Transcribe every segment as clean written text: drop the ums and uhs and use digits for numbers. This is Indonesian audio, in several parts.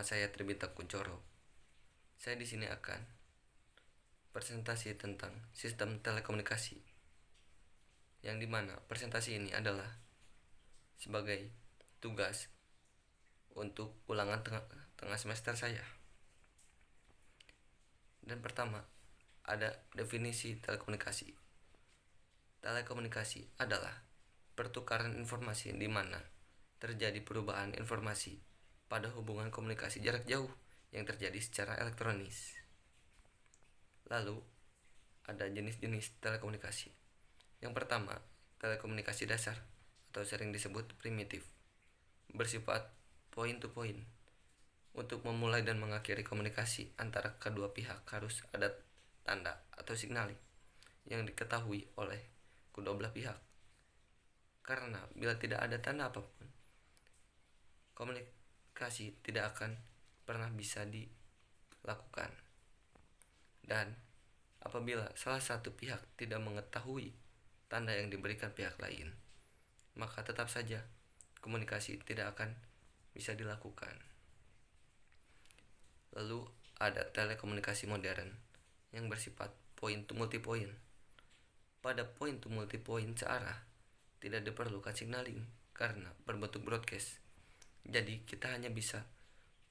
Nama saya Tribita Kuncoro. Saya di sini akan presentasi tentang sistem telekomunikasi, yang dimana presentasi ini adalah sebagai tugas untuk ulangan tengah semester saya. Dan pertama, ada definisi telekomunikasi. Telekomunikasi adalah pertukaran informasi di mana terjadi perubahan informasi pada hubungan komunikasi jarak jauh yang terjadi secara elektronis. Lalu, ada jenis-jenis telekomunikasi. Yang pertama, telekomunikasi dasar atau sering disebut primitif, bersifat point to point. Untuk memulai dan mengakhiri komunikasi antara kedua pihak harus ada tanda atau signaling yang diketahui oleh kedua belah pihak. Karena bila tidak ada tanda apapun, komunikasi tidak akan pernah bisa dilakukan. Dan apabila salah satu pihak tidak mengetahui tanda yang diberikan pihak lain, maka tetap saja komunikasi tidak akan bisa dilakukan. Lalu ada telekomunikasi modern yang bersifat point to multipoint. Pada point to multipoint searah tidak diperlukan signaling karena berbentuk broadcast. Jadi kita hanya bisa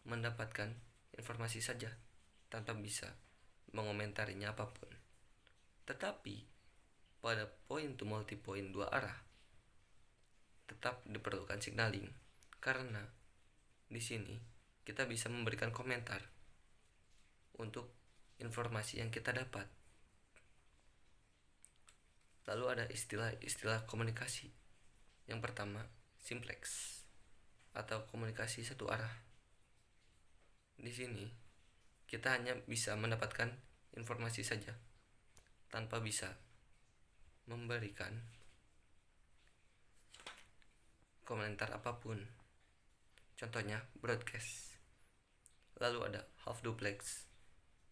mendapatkan informasi saja tanpa bisa mengomentarinya apapun. Tetapi pada point to multipoint dua arah tetap diperlukan signaling karena di sini kita bisa memberikan komentar untuk informasi yang kita dapat. Lalu ada istilah-istilah komunikasi. Yang pertama, simplex atau komunikasi satu arah. Di sini kita hanya bisa mendapatkan informasi saja tanpa bisa memberikan komentar apapun. Contohnya broadcast. Lalu ada half duplex,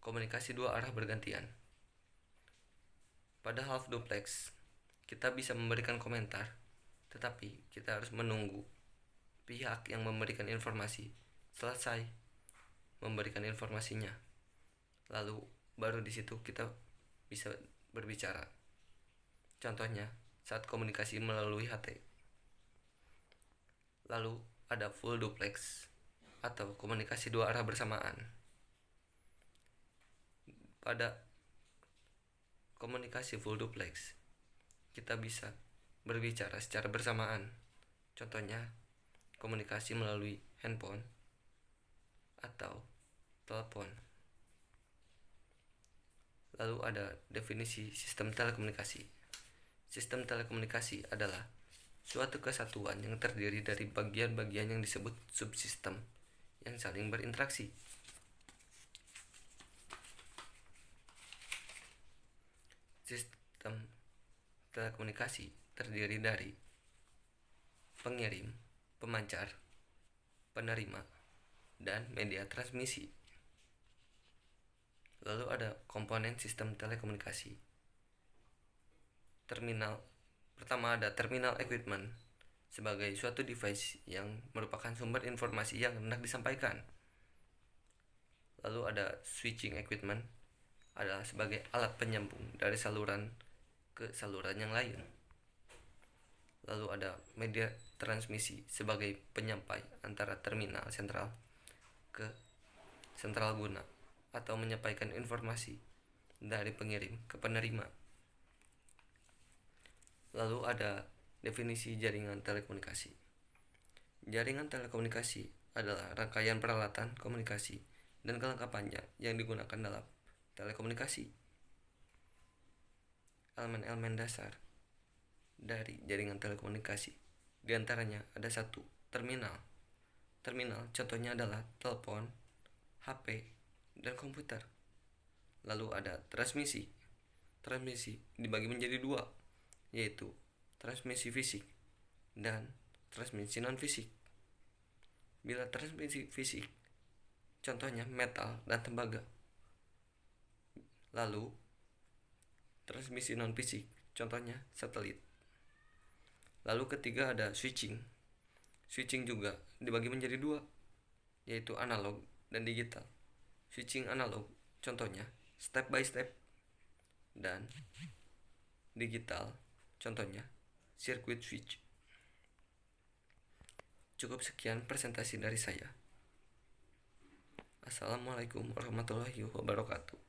komunikasi dua arah bergantian. Pada half duplex, kita bisa memberikan komentar, tetapi kita harus menunggu pihak yang memberikan informasi selesai memberikan informasinya. Lalu baru di situ kita bisa berbicara. Contohnya saat komunikasi melalui HT. Lalu ada full duplex atau komunikasi dua arah bersamaan. Pada komunikasi full duplex, kita bisa berbicara secara bersamaan. Contohnya komunikasi melalui handphone atau telepon. Lalu ada definisi sistem telekomunikasi. Sistem telekomunikasi adalah suatu kesatuan yang terdiri dari bagian-bagian yang disebut subsistem yang saling berinteraksi. Sistem telekomunikasi terdiri dari pengirim, pemancar, penerima, dan media transmisi. Lalu ada komponen sistem telekomunikasi. Pertama ada terminal equipment sebagai suatu device yang merupakan sumber informasi yang hendak disampaikan. Lalu ada switching equipment adalah sebagai alat penyambung dari saluran ke saluran yang lain. Lalu ada media transmisi sebagai penyampai antara terminal sentral ke sentral guna atau menyampaikan informasi dari pengirim ke penerima. Lalu ada definisi jaringan telekomunikasi. Jaringan telekomunikasi adalah rangkaian peralatan komunikasi dan kelengkapannya yang digunakan dalam telekomunikasi. Elemen-elemen dasar dari jaringan telekomunikasi diantaranya ada satu, terminal. Terminal contohnya adalah telepon, HP, dan komputer. Lalu ada transmisi. Transmisi dibagi menjadi dua, yaitu transmisi fisik dan transmisi non-fisik. Bila transmisi fisik, contohnya metal dan tembaga. Lalu transmisi non-fisik, contohnya satelit. Lalu ketiga ada switching. Switching juga dibagi menjadi dua, yaitu analog dan digital. Switching analog, contohnya step by step, dan digital, contohnya circuit switch. Cukup sekian presentasi dari saya. Assalamualaikum warahmatullahi wabarakatuh.